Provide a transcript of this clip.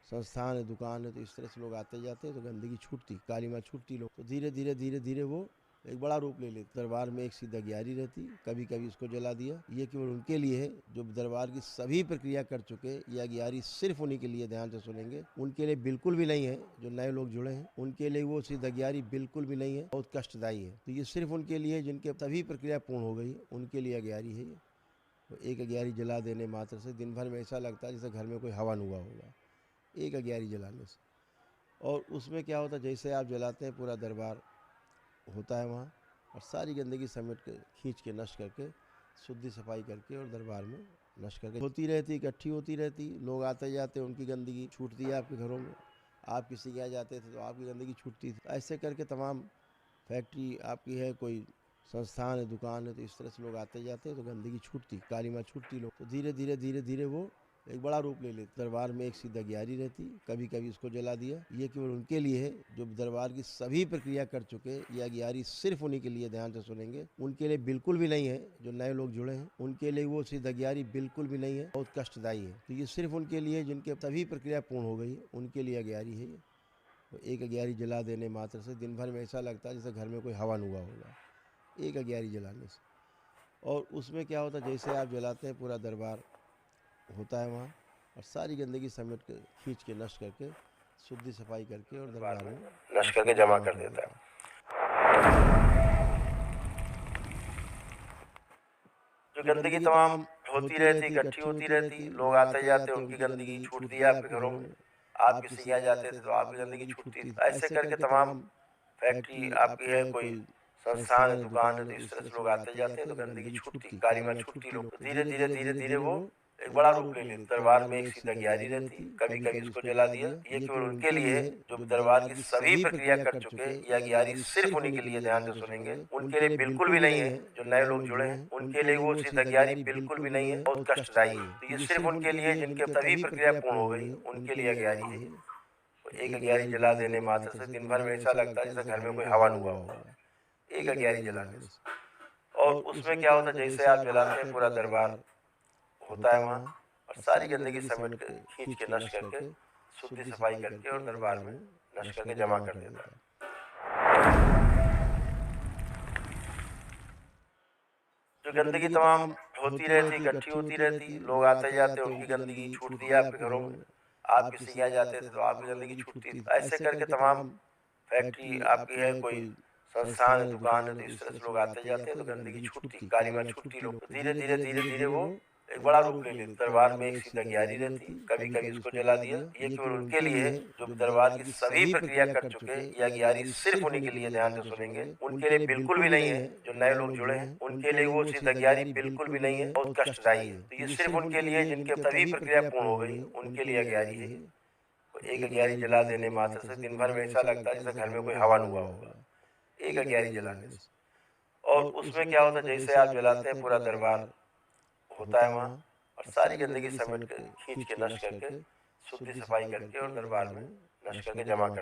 संस्थान है, दुकान है, तो इस तरह से लोग आते जाते हैं तो गंदगी छूटती, काली माँ छूटती लोग, तो धीरे धीरे वो एक बड़ा रूप ले लेते। दरबार में एक सी दगियारी रहती, कभी कभी उसको जला दिया। ये केवल उनके लिए है जो दरबार की सभी प्रक्रिया कर चुके। ये अगियारी सिर्फ उन्हीं के लिए, ध्यान से सुनेंगे, उनके लिए बिल्कुल भी नहीं है। जो नए लोग जुड़े हैं उनके लिए वो सी दगियारी बिल्कुल भी नहीं है, बहुत कष्टदायी है। तो ये सिर्फ उनके लिए जिनके सभी प्रक्रिया पूर्ण हो गई, उनके लिए अगियारी है ये। तो एक अगियारी जला देने मात्र से दिन भर में ऐसा लगता है जैसे घर में कोई हवन हुआ होगा, एक अगियारी जलाने से। और उसमें क्या होता है, जैसे आप जलाते हैं पूरा दरबार होता है वहाँ, और सारी गंदगी समेट के खींच के नष्ट करके शुद्धि सफाई करके और दरबार में नष्ट करके होती रहती, इकट्ठी होती रहती। लोग आते जाते, उनकी गंदगी छूटती है आपके घरों में। आप किसी के यहाँ जाते थे तो आपकी गंदगी छूटती थी। ऐसे करके तमाम फैक्ट्री आपकी है, कोई संस्थान है, दुकान है, तो इस तरह से लोग आते जाते हैं तो गंदगी छूटती, काली माँ छूटती लोग, तो धीरे धीरे वो एक बड़ा रूप ले लेते। दरबार में एक सी दगियारी रहती, कभी कभी उसको जला दिया। ये केवल उनके लिए है जो दरबार की सभी प्रक्रिया कर चुके। ये अगियारी सिर्फ उन्हीं के लिए, ध्यान से सुनेंगे, उनके लिए बिल्कुल भी नहीं है। जो नए लोग जुड़े हैं उनके लिए वो सी दगियारी बिल्कुल भी नहीं है, बहुत कष्टदायी है। तो ये सिर्फ उनके लिए जिनके सभी प्रक्रिया पूर्ण हो गई, उनके लिए अगियारी है ये। तो एक अगियारी जला देने मात्र से दिन भर में ऐसा लगता है जैसे घर में कोई हवन हुआ होगा, एक अगियारी जलाने से। और उसमें क्या होता है, जैसे आप जलाते हैं पूरा दरबार होता है वहाँ, और सारी गंदगी समेट के खींच के नष्ट करके शुद्धि सफाई करके और दरबार में नष्ट करके जमा कर देता है। जो गंदगी तमाम होती रहती, इकट्ठी होती रहती, लोग आते जाते, उनकी गंदगी छूटती है आपके घरों में। आप किसी के यहाँ जाते थे तो आपकी गंदगी छूटती थी। ऐसे करके तमाम फैक्ट्री आपकी है, कोई संस्थान है, दुकान है, तो इस तरह से लोग आते जाते हैं तो गंदगी छूटती, काली माँ छूटती लोग, तो धीरे धीरे वो एक बड़ा रूप ले लेते। दरबार में एक सी दगियारी रहती, कभी कभी उसको जला दिया। ये केवल उनके लिए है जो दरबार की सभी प्रक्रिया कर चुके। ये अगियारी सिर्फ उन्हीं के लिए, ध्यान से सुनेंगे, उनके लिए बिल्कुल भी नहीं है। जो नए लोग जुड़े हैं उनके लिए वो सी दगियारी बिल्कुल भी नहीं है, बहुत कष्टदायी है। तो ये सिर्फ उनके लिए जिनके सभी प्रक्रिया पूर्ण हो गई, उनके लिए अगियारी है। एक अगियारी जला देने मात्र से दिन भर में ऐसा लगता है जैसे घर में कोई हवन हुआ होगा, एक अगियारी जलाने से। और उसमें क्या होता है, जैसे आप जलाते हैं पूरा दरबार होता है वहाँ, और सारी गंदगी समेट के खींच के नष्ट करके शुद्धि सफाई करके और दरबार में नष्ट करके जमा कर देता है। जो गंदगी तमाम होती रहती, इकट्ठी होती रहती, लोग आते जाते, उनकी गंदगी छूटती है आपके घरों में। आप किसी के यहाँ जाते थे तो आपकी गंदगी छूटती थी। ऐसे करके तमाम फैक्ट्री आपकी है, कोई संस्थान है, दुकान है, तो इस तरह से लोग आते जाते हैं तो गंदगी छूटती, काली माँ छूटती लोग, तो धीरे धीरे वो एक बड़ा रूप ले लेते। दरबार में एक सी दगियारी रहती, कभी कभी उसको जला दिया। ये केवल उनके लिए है जो दरबार की सभी प्रक्रिया कर चुके। ये अगियारी सिर्फ उन्हीं के लिए, ध्यान से सुनेंगे, उनके लिए बिल्कुल भी नहीं है। जो नए लोग जुड़े हैं उनके लिए वो सी दगियारी बिल्कुल भी नहीं है, बहुत कष्टदायी है। तो ये सिर्फ उनके लिए जिनके सभी प्रक्रिया पूर्ण हो गई, उनके लिए अगियारी है। एक अगियारी जला देने मात्र से दिन भर में ऐसा लगता है जैसे घर में कोई हवन हुआ होगा, एक अगियारी जलाने से। और उसमें क्या होता है, जैसे आप जलाते हैं पूरा दरबार होता है वहाँ, और सारी गंदगी समेट के खींच के नष्ट करके शुद्धि सफाई करके और दरबार में नष्ट करके जमा कर